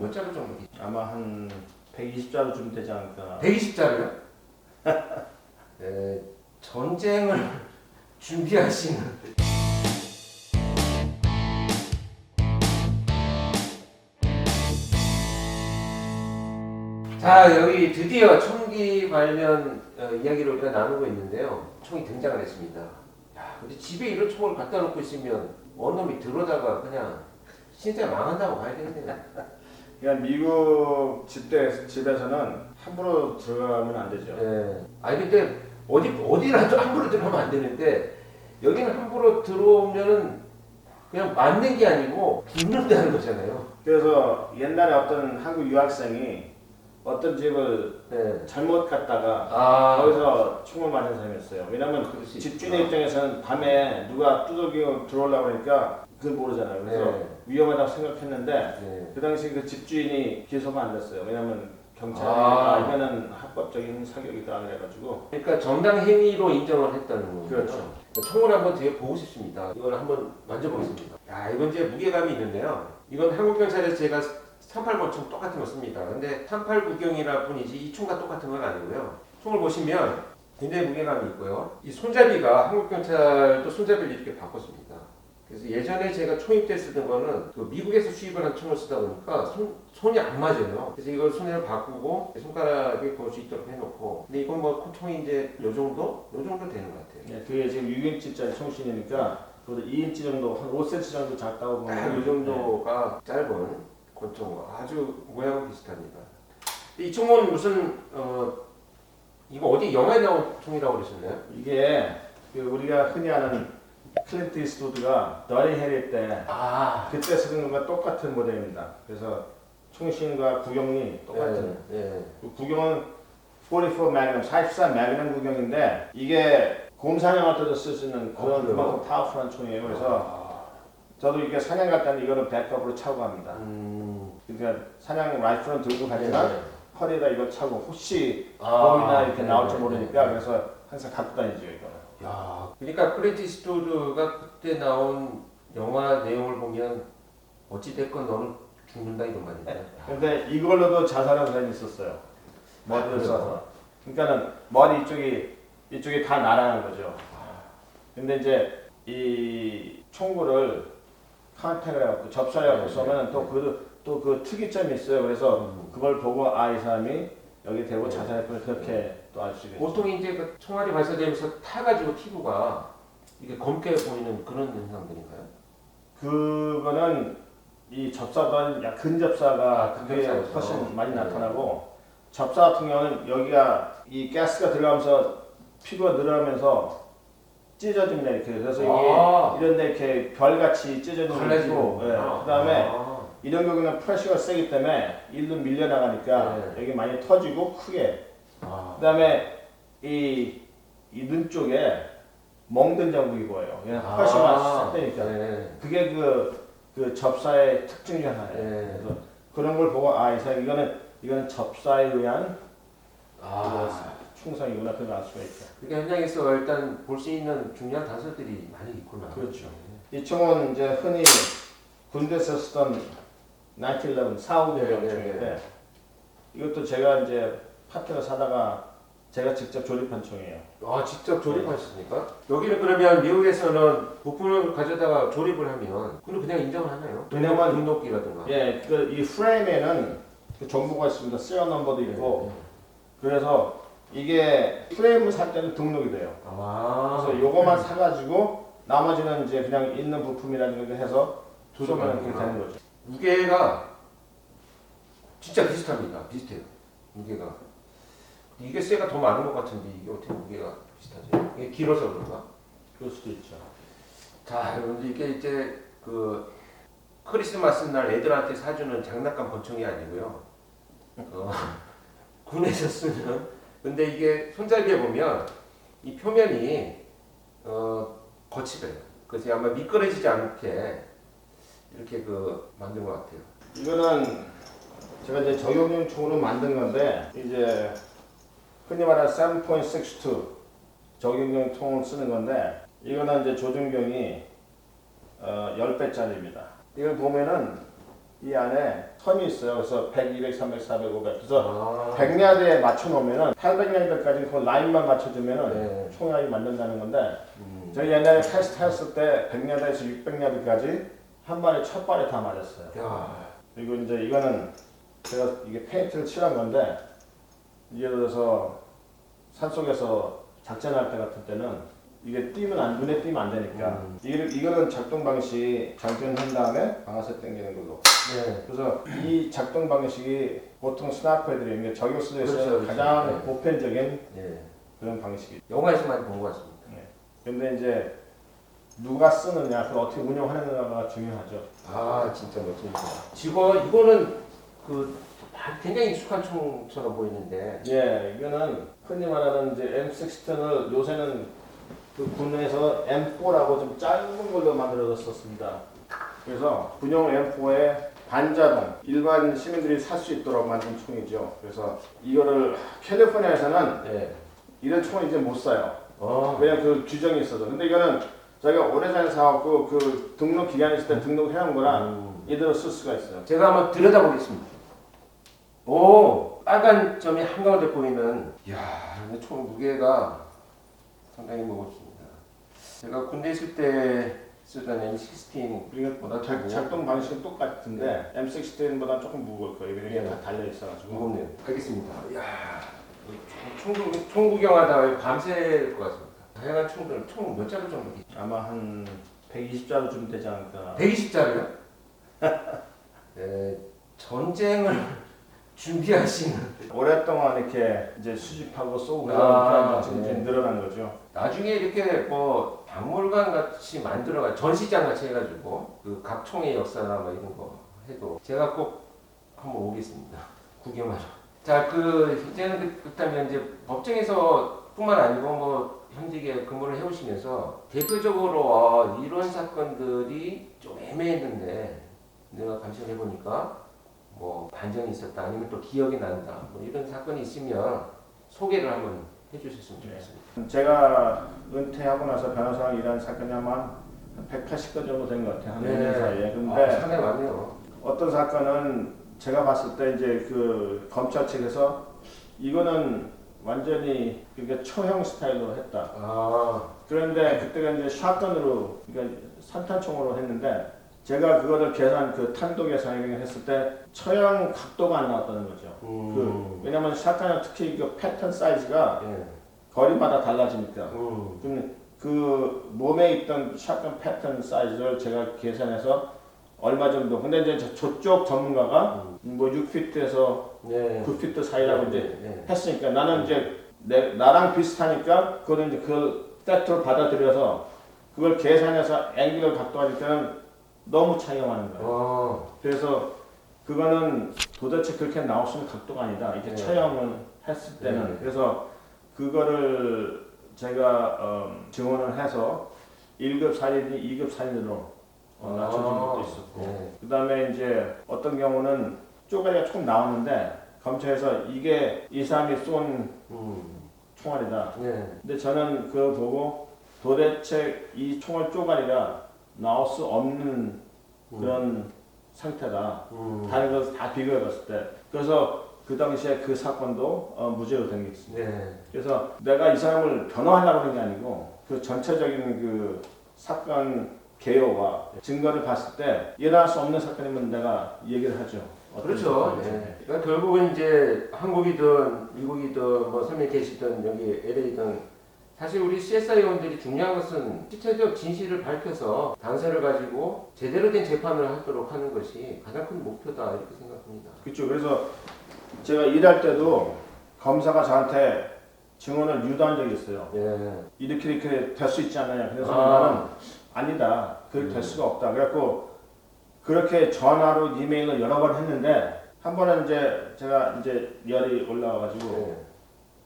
몇 자루 정도? 아마 한 120자루 좀 되지 않을까. 120자루요? 전쟁을 준비하시는. 자, 여기 드디어 총기 관련 이야기를 우리가 나누고 있는데요. 총이 등장을 했습니다. 야, 근데 집에 이런 총을 갖다 놓고 있으면 어느 놈이 들어다가 그냥 진짜 망한다고 봐야 되겠네요. 그냥 미국 집에서는 함부로 들어가면 안 되죠. 네. 아니 근데 어디라도 함부로 들어오면 안 되는데 여기는 함부로 들어오면은 그냥 맞는 게 아니고 죽는다는 거잖아요. 그래서 옛날에 어떤 한국 유학생이 어떤 집을 네. 잘못 갔다가 거기서 총을 맞은 사람이었어요. 왜냐면 집주인의 입장에서는 밤에 누가 두들기고 들어오려고 하니까 그걸 모르잖아요. 그래서 네. 위험하다고 생각했는데 네. 그 당시 그 집주인이 기소가 안 됐어요. 왜냐면 경찰이 이거는 합법적인 사격이다 그래가지고. 그러니까 정당 행위로 인정을 했다는 거죠. 그렇죠. 총을 한번 되게 보고 싶습니다. 이걸 한번 만져보겠습니다. 야, 이건 이제 무게감이 있는데요. 이건 한국 경찰에서 제가 38권총 똑같은 거 씁니다. 근데 38구경이라 뿐이지 이 총과 똑같은 건 아니고요. 총을 보시면 굉장히 무게감이 있고요. 이 손잡이가 한국 경찰도 손잡이를 이렇게 바꿨습니다. 그래서 예전에 제가 초입 쓰던 거는 그 미국에서 수입을 한 총을 쓰다 보니까 손이 안 맞아요. 그래서 이걸 손을 바꾸고 손가락에 걸 수 있도록 해놓고. 근데 이건 뭐 총이 이제 요 정도 되는 것 같아요. 네, 그게 지금 6인치짜리 총신이니까 그것도 2인치 정도, 한 5cm 정도 작다고 보면 딱 이 정도가 짧은 권총과 아주 모양은 비슷합니다. 이 총은 무슨 이거 어디 영화에 나온 총이라고 그러셨나요? 이게 그 우리가 흔히 아는 클린트 이스트우드가 더리 해리 때 그때 쓰던 것과 똑같은 모델입니다. 그래서 총신과 구경이 똑같은. 그 구경은 44 매그넘, 44 매그넘 구경인데 이게 곰사냥할 때도 쓸 수 있는 그런 그만큼 파워풀한 총이에요. 그래서 저도 이게 사냥 갔다는 이거는 백업으로 차고 갑니다. 그러니까 사냥 라이플은 들고 가지만 허리에다 이걸 차고 혹시 범이나 이렇게 나올지 모르니까 그래서 항상 갖고 다니죠 이거는. 야, 그러니까 클린트 이스트우드가 그때 나온 영화 내용을 보면 어찌 됐건 너는 죽는다 이런 말인데. 근데 이걸로도 자살한 사람이 있었어요. 머리를 쏴서. 그러니까는 머리 이쪽이 다 날아간 거죠. 근데 이제 이 총구를 컨택을 해갖고 접사를 해갖고 쏘면 또 그 특이점이 있어요. 그래서 그걸 보고 이 사람이 여기 대고 자살했구나 그렇게 또 알 수 있겠죠. 보통 이제 그 총알이 발사되면서 타가지고 피부가 이게 검게 보이는 그런 현상들인가요? 그거는 이 접사보다는 근접사가 그게 근접사에서. 훨씬 많이 나타나고 접사 같은 경우는 여기가 이 가스가 들어가면서 피부가 늘어나면서 찢어집니다 이렇게. 그래서 이게 이런데 이렇게 별같이 찢어지는 거고. 그다음에 이런 경우는 프레셔가 세기 때문에 일로 밀려나가니까 여기 많이 터지고 크게. 그다음에 이 눈 쪽에 멍든 자국이 보여요. 그냥 프레셔가 세니까. 그게 그 접사의 특징 중 하나예요. 그래서 그런 걸 보고 이 사람 이거는 접사에 의한 충성이구나 그걸 알 수가 있죠. 그러니까 현장에서 일단 볼 수 있는 중요한 단서들이 많이 있구나. 그렇죠. 이 총은 이제 흔히 군대에서 쓰던 911 4.5경 총인데 이것도 제가 이제 파트너 사다가 제가 직접 조립한 총이에요. 직접 조립하셨습니까? 여기는 그러면 미국에서는 부품을 가져다가 조립을 하면 그걸 그냥 인정을 하나요? 왜냐면 등록기라든가. 이 프레임에는 그 정보가 있습니다. 시리얼 넘버도 있고. 그래서 이게 프레임을 살 때는 등록이 돼요. 그래서 요거만 사가지고 나머지는 이제 그냥 있는 부품이라는 걸 해서 쏘면 그렇게 되는 거죠. 무게가 진짜 비슷해요. 무게가. 이게 쇠가 더 많은 것 같은데 이게 어떻게 무게가 비슷하죠? 이게 길어서 그런가? 그럴 수도 있죠. 자, 여러분들 이게 이제 그 크리스마스 날 애들한테 사주는 장난감 권총이 아니고요. 군에서 쓰는. 근데 이게 손잡이에 보면 이 표면이 거칠어요. 그래서 아마 미끄러지지 않게 이렇게 만든 것 같아요. 이거는 제가 이제 저격용 총으로 만든 건데 이제 흔히 말하는 7.62 저격용 총을 쓰는 건데 이거는 이제 조준경이 10배짜리입니다. 이걸 보면은 이 안에 텀이 있어요. 그래서 100, 200, 300, 400, 500. 그래서 100야드에 맞춰놓으면은 800야드까지 그 라인만 맞춰주면은 네. 총알이 맞는다는 건데 저희 옛날에 테스트 했을 때 100야드에서 600야드까지 한 발에 첫 발에 다 맞았어요. 야. 그리고 이제 이거는 제가 이게 페인트를 칠한 건데 예를 들어서 산속에서 작전할 때 같은 때는 이게 눈에 띄면 안 되니까 이거는 작동 방식이 장전한 다음에 방아쇠 당기는 걸로. 네. 그래서 이 작동 방식이 보통 스나이퍼 애들이 이게 저격수에서 그렇죠. 가장 네. 보편적인 네. 그런 방식이죠. 영화에서 많이 본 것 같습니다. 근데 이제 누가 쓰느냐, 그걸 어떻게 운영하느냐가 중요하죠. 아 진짜 멋집니다. 이거는 그 굉장히 익숙한 총처럼 보이는데. 예, 이거는 흔히 말하는 이제 M16을 요새는 그 국내에서 M4라고 좀 짧은 걸로 만들어졌었습니다. 그래서 군용 M4에 반자동, 일반 시민들이 살 수 있도록 만든 총이죠. 그래서 이거를 캘리포니아에서는 네. 이런 총을 이제 못 사요. 왜냐면 그 규정이 있어서. 근데 이거는 저희가 오래전에 사갖고 그 등록 기간이 있을 때 등록해온 거라 이대로 쓸 수가 있어요. 제가 한번 들여다보겠습니다. 오, 빨간 점이 한가운데 보이는. 이야, 근데 총 무게가 상당히 무겁습니다. 제가 군대 있을 때 쓰던 M16 그리고 작동 방식은 똑같은데 M16보다 조금 무거울 거예요. 이게 네. 다 달려 있어가지고. 무겁네요. 알겠습니다. 이야, 총 구경하다가 밤샐 것 같습니다. 다양한 총들, 총 몇 자루 정도 있죠? 아마 한 120자루쯤 되지 않을까. 120자루요? 네, 전쟁을 준비하시는. 오랫동안 이렇게 이제 수집하고 쏘고 아, 그러니까 지금 네. 늘어난 거죠. 나중에 이렇게 뭐 박물관 같이 만들어가 전시장 같이 해가지고 그 각 총의 역사나 뭐 이런 거 해도 제가 꼭 한번 오겠습니다. 구경하러. 자, 이제는 그렇다면 이제 법정에서뿐만 아니고 뭐 현직에 근무를 해오시면서 대표적으로 이런 사건들이 좀 애매했는데 내가 감시를 해보니까 뭐 반전이 있었다 아니면 또 기억이 난다 뭐 이런 사건이 있으면 소개를 한번 해주셨으면 좋겠습니다. 제가 은퇴하고 나서 변호사로 일한 사건이 아마 한 180건 정도 된 것 같아요. 한 5년 사이에. 근데 상당히 많네요. 어떤 사건은 제가 봤을 때 이제 그 검찰 측에서 이거는 완전히 그게 초형 스타일로 했다. 그런데 그때가 이제 샷건으로 그러니까 산탄총으로 했는데 제가 그거를 그 탄도 계산을 했을 때 처형 각도가 안 나왔다는 거죠. 왜냐면 샷건은 특히 그 패턴 사이즈가 예. 거리마다 달라지니까. 그럼 그 몸에 있던 샷건 패턴 사이즈를 제가 계산해서 얼마 정도. 근데 이제 저쪽 전문가가 뭐 6피트에서 네. 9피트 사이라고 이제 네. 했으니까 나는 이제 나랑 비슷하니까 그거는 이제 그걸 팩트로 받아들여서 그걸 계산해서 앵글을 각도하니까 너무 차이가 많은 거예요. 그래서 그거는 도대체 그렇게 나올 수 있는 각도가 아니다. 이렇게 네. 처형을 했을 때는. 네. 그래서 그거를 제가 증언을 해서 1급 살인이 2급 살인으로 낮춰준 것도 있었고. 네. 그 다음에 이제 어떤 경우는 쪼가리가 조금 나오는데 검찰에서 이게 이 사람이 쏜 총알이다. 네. 근데 저는 그거 보고 도대체 이 총알 쪼가리가 나올 수 없는 그런 상태다. 다른 것을 다 비교해 봤을 때. 그래서 그 당시에 그 사건도 무죄로 된 게 있습니다. 네. 그래서 내가 이 사람을 변호하려고 하는 게 아니고 그 전체적인 그 사건 개요와 증거를 봤을 때 일어날 수 없는 사건이면 내가 얘기를 하죠. 그렇죠. 네. 그러니까 결국은 이제 한국이든 미국이든 뭐 섬에 계시든 여기 LA든 사실 우리 CSI 의원들이 중요한 것은 실체적 진실을 밝혀서 단서를 가지고 제대로 된 재판을 하도록 하는 것이 가장 큰 목표다 이렇게 생각합니다. 그렇죠. 그래서 제가 일할 때도 검사가 저한테 증언을 유도한 적이 있어요. 네. 이렇게 될 수 있지 않느냐. 그래서 나는 아니다. 그렇게 될 수가 없다. 그래갖고 그렇게 전화로 이메일을 여러 번 했는데 한 번은 이제 제가 이제 열이 올라와가지고 네.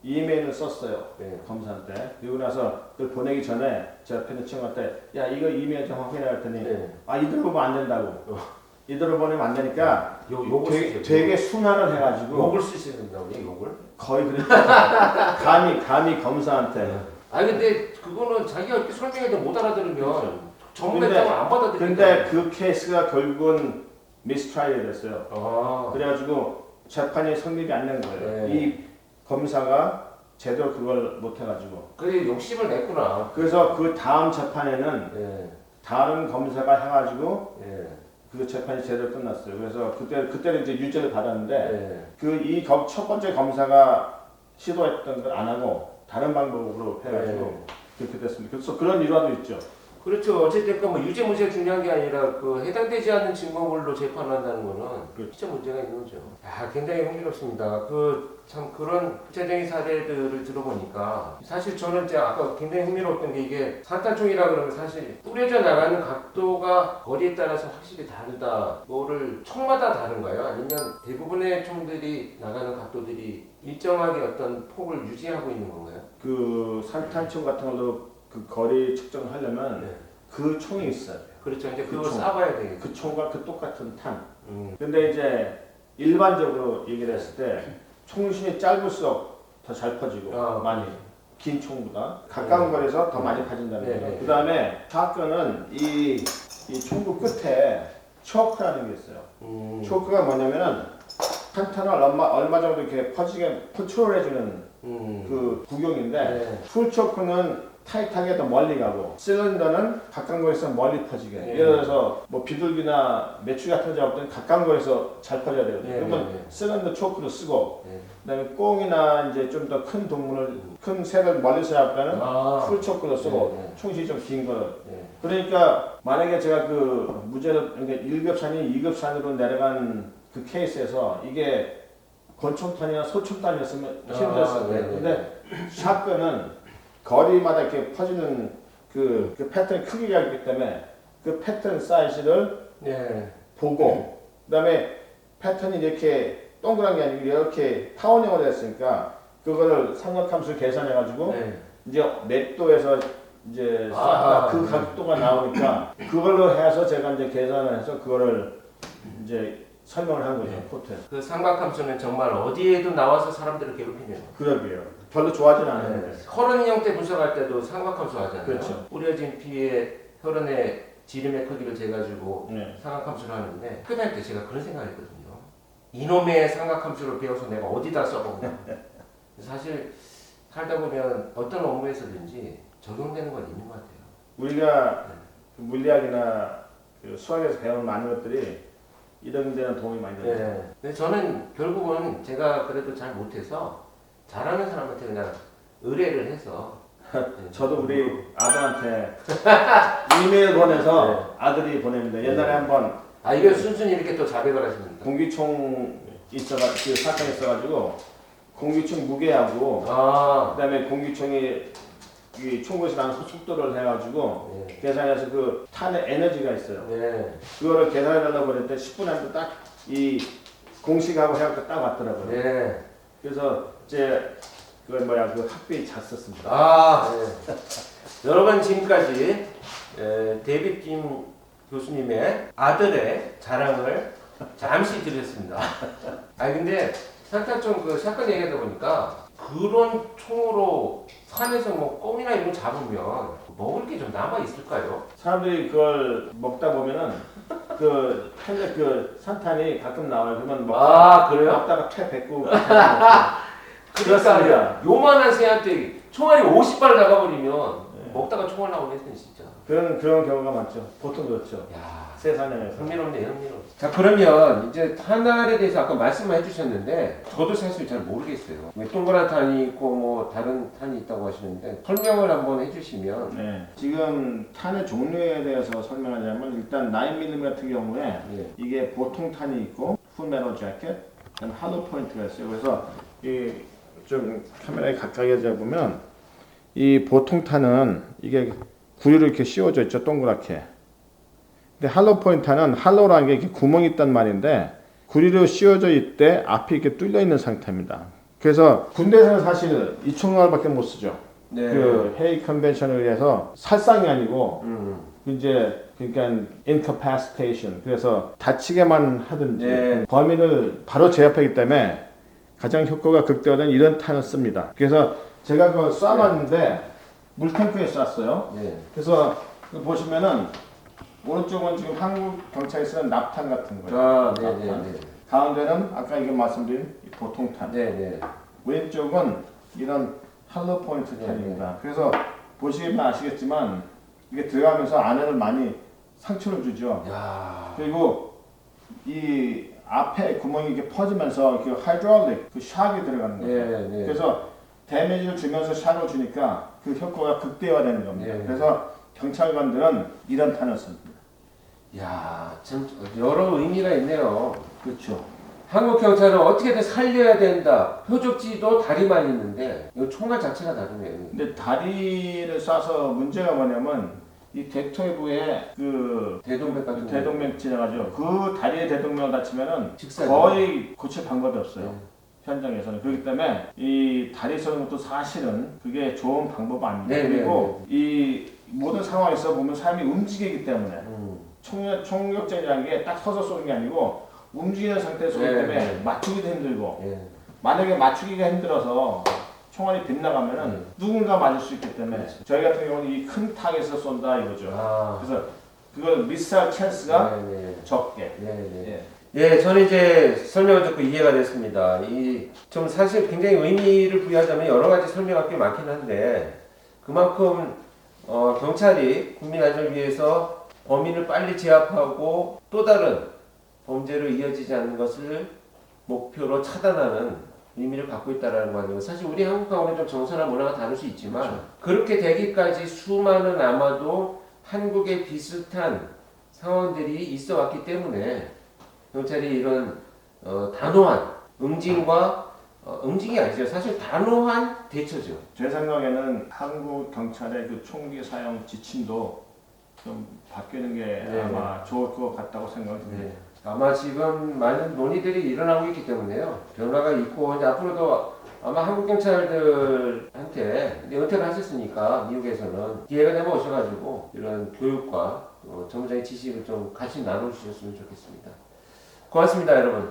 이메일을 썼어요. 네. 검사한테. 그리고 나서 그걸 보내기 전에 제 옆에 있는 친구한테 야 이거 이메일 좀 확인해 했더니 네. 이대로 보면 안 된다고. 이대로 보내면 안 되니까 욕을 되게 순환을 해가지고 욕을 쓰셔야 된다고 욕을? 거의 그랬죠. 감히 검사한테. 아니 근데 그거는 자기가 이렇게 설명해도 못 알아들으면 그렇죠. 전문가장을 안 받아들이니까. 근데 그 케이스가 결국은 미스트라이얼이 됐어요. 아. 그래가지고 재판이 성립이 안 된 거예요. 네. 이 검사가 제대로 그걸 못 해가지고. 그게 욕심을 냈구나. 그래서 그 다음 재판에는 예. 다른 검사가 해가지고 예. 그 재판이 제대로 끝났어요. 그래서 그때는 이제 유죄를 받았는데 예. 그 첫 번째 검사가 시도했던 걸 안 하고 다른 방법으로 해가지고 그렇게 됐습니다. 그래서 그런 일화도 있죠. 그렇죠. 어쨌든 뭐 유죄 무죄가 중요한 게 아니라 그 해당되지 않는 증거물로 재판한다는 거는 그렇죠. 진짜 문제가 있는 거죠. 야, 굉장히 흥미롭습니다. 그 참 그런 구체적인 사례들을 들어보니까 사실 저는 이제 아까 굉장히 흥미로웠던 게 이게 산탄총이라 그러면 사실 뿌려져 나가는 각도가 거리에 따라서 확실히 다르다. 뭐를 총마다 다른가요? 아니면 대부분의 총들이 나가는 각도들이 일정하게 어떤 폭을 유지하고 있는 건가요? 그 산탄총 같은 걸로 그 거리 측정을 하려면 네. 그 총이 있어요. 그렇죠. 이제 그 그걸 총. 쏴봐야 되겠죠. 그 총과 그 똑같은 탄. 음. 근데 이제 일반적으로 얘기를 했을 때 총신이 짧을수록 더 잘 퍼지고 많이 긴 총보다 가까운 거리에서 더 많이 퍼진다는 네, 거죠. 네. 그 다음에 샷건은 이 총구 끝에 초크라는 게 있어요. 초크가 뭐냐면은 한 탄을 얼마 정도 이렇게 퍼지게 컨트롤해주는 그 구경인데 네. 풀 초크는 타이트하게 더 멀리 가고 실린더는 가까운 거리에서 멀리 퍼지게. 네. 예를 들어서 뭐 비둘기나 메추리 같은 거 잡을 때는 가까운 거리에서 잘 퍼져야 되거든요. 네, 그러면 네. 실린더 초크를 쓰고 네. 그다음에 꽁이나 이제 좀 더 큰 동물을 큰 새를 멀리서 잡을 때는 아. 풀 초크를 쓰고 네, 네. 총신이 좀 긴 거를. 네. 그러니까 만약에 제가 그 무죄로 그러니까 1급산이 2급산으로 내려간 그 케이스에서 이게 권총탄이나 소총탄이었으면 힘들었을 거예요. 네, 근데 샷건은 거리마다 이렇게 퍼지는 그 패턴 크기가 있기 때문에 그 패턴 사이즈를 네. 보고 그다음에 패턴이 이렇게 동그란 게 아니고 이렇게 타원형으로 됐으니까 그거를 삼각함수를 계산해 가지고 네. 이제 몇 도에서 이제 아, 그 각도가 나오니까 그걸로 해서 제가 이제 계산을 해서 그거를 이제 설명을 한 거죠. 코트에서. 그 삼각함수는 정말 어디에도 나와서 사람들을 괴롭히네요. 그러게요. 별로 좋아하진 않았는데. 혈흔 형태 분석할 때도 삼각함수 하잖아요. 그렇죠. 뿌려진 피에 혈흔의 지름의 크기를 재가지고 네. 삼각함수를 하는데 학교 다닐 때 제가 그런 생각을 했거든요. 이놈의 삼각함수를 배워서 내가 어디다 써먹나. 사실 살다 보면 어떤 업무에서든지 적용되는 건 있는 것 같아요. 우리가 그 물리학이나 그 수학에서 배우는 많은 것들이 이런 데는 도움이 많이 돼요. 네. 근데 저는 결국은 제가 그래도 잘 못해서 잘하는 사람한테 그냥 의뢰를 해서 저도 우리 아들한테 이메일 보내서 아들이 보냅니다. 옛날에 한번 이게 순순히 이렇게 또 자백을 하십니까? 공기총 그 사건이 있어가지고 공기총 무게하고 그다음에 공기총이 이 총구에서 나는 속도를 해가지고 계산해서 그 탄의 에너지가 있어요. 네. 그거를 계산해달라고 그랬는데 10분 안에 딱 이 공식하고 해갖고 딱 왔더라고요. 네. 그래서 이제 그 학비에 잤었습니다. 네. 여러분 지금까지 데이빗 김 교수님의 아들의 자랑을 잠시 들으셨습니다. 근데 산탄총 그 사건 얘기하다 보니까 그런 총으로 산에서 뭐 껌이나 이런 거 잡으면 먹을 게 좀 남아 있을까요? 사람들이 그걸 먹다 보면은 그 현재 그 산탄이 가끔 나와요. 그러면 그래요? 먹다가 퇴 뱉고 그러니까 요만한 새한테 총알이 50발 나가버리면 먹다가 총알 나오겠네 진짜. 그런 경우가 많죠. 보통 그렇죠. 야, 세상에서. 흥미롭네. 자, 그러면 이제 탄알에 대해서 아까 말씀해 주셨는데 저도 사실 잘 모르겠어요. 동그란 탄이 있고 뭐 다른 탄이 있다고 하시는데 설명을 한번 해주시면. 네. 지금 탄의 종류에 대해서 설명하자면 일단 9mm 같은 경우에 예. 이게 보통 탄이 있고 풀메럴 재킷, 그다음 할로 포인트가 있어요. 그래서 이 좀 카메라에 가까이 잡으면 이 보통 탄은 이게 구리로 이렇게 씌워져 있죠, 동그랗게. 근데 할로 포인트는 할로라는 게 이렇게 구멍이 있단 말인데 구리로 씌워져 있대 앞이 이렇게 뚫려 있는 상태입니다. 그래서 군대에서는 사실 이 총알밖에 못 쓰죠. 네. 그 헤이 컨벤션에 의해서 살상이 아니고 이제 그러니까 incapacitation 그래서 다치게만 하든지 네. 범인을 바로 제압하기 때문에 가장 효과가 극대화된 이런 탄을 씁니다. 그래서 제가 그걸 쏴봤는데 물탱크에 쐈어요. 네. 그래서 보시면은 오른쪽은 지금 한국 경찰이 쓰는 납탄 같은 거예요. 아, 납탄. 네네네. 가운데는 아까 이게 말씀드린 이 보통탄. 네네. 왼쪽은 이런 할로 포인트 탄입니다. 그래서 보시면 아시겠지만 이게 들어가면서 안에는 많이 상처를 주죠. 야. 그리고 이 앞에 구멍이 이렇게 퍼지면서 그 하이드롤릭 그 샥이 들어가는 거예요. 네. 그래서 데미지를 주면서 샥을 주니까 그 효과가 극대화되는 겁니다. 네. 그래서 경찰관들은 이런 탄을 씁니다. 야, 참 여러 의미가 있네요. 그렇죠. 한국 경찰은 어떻게든 살려야 된다. 표적지도 다리만 있는데 이 총알 자체가 다르네요. 근데 다리를 쏴서 문제가 뭐냐면 이 대퇴부에 그 대동맥 같은 거. 대동맥 지나가죠. 그 다리에 대동맥을 다치면은 직사죠. 거의 고칠 방법이 없어요. 네. 현장에서는. 그렇기 때문에 이 다리 쏘는 것도 사실은 그게 좋은 방법 아닙니다. 네, 그리고 이 모든 상황에서 보면 사람이 움직이기 때문에 총격전이라는 게 딱 서서 쏘는 게 아니고 움직이는 상태에서 쏘기 네, 때문에 네. 맞추기도 힘들고 예. 만약에 맞추기가 힘들어서 총알이 빗나가면은 누군가 맞을 수 있기 때문에 그렇죠. 저희 같은 경우는 이 큰 타겟에서 쏜다 이거죠. 아. 그래서 그걸 미스할 찬스가 네네. 적게. 네네. 예. 예, 저는 이제 설명을 듣고 이해가 됐습니다. 이 좀 사실 굉장히 의미를 부여하자면 여러 가지 설명할 게 많긴 한데 그만큼 경찰이 국민 안전을 위해서 범인을 빨리 제압하고 또 다른 범죄로 이어지지 않는 것을 목표로 차단하는 의미를 갖고 있다는 거 아니에요. 사실 우리 한국하고는 좀 정서나 문화가 다를 수 있지만 그렇죠. 그렇게 되기까지 수많은 아마도 한국에 비슷한 상황들이 있어 왔기 때문에 경찰이 이런 단호한 응징이 아니죠. 사실 단호한 대처죠. 제 생각에는 한국 경찰의 그 총기 사용 지침도 좀 바뀌는 게 네. 아마 좋을 것 같다고 생각합니다. 네. 아마 지금 많은 논의들이 일어나고 있기 때문에요. 변화가 있고 이제 앞으로도 아마 한국 경찰들한테 은퇴를 하셨으니까 미국에서는 기회가 되면 오셔가지고 이런 교육과 전문적인 지식을 좀 같이 나눠주셨으면 좋겠습니다. 고맙습니다, 여러분.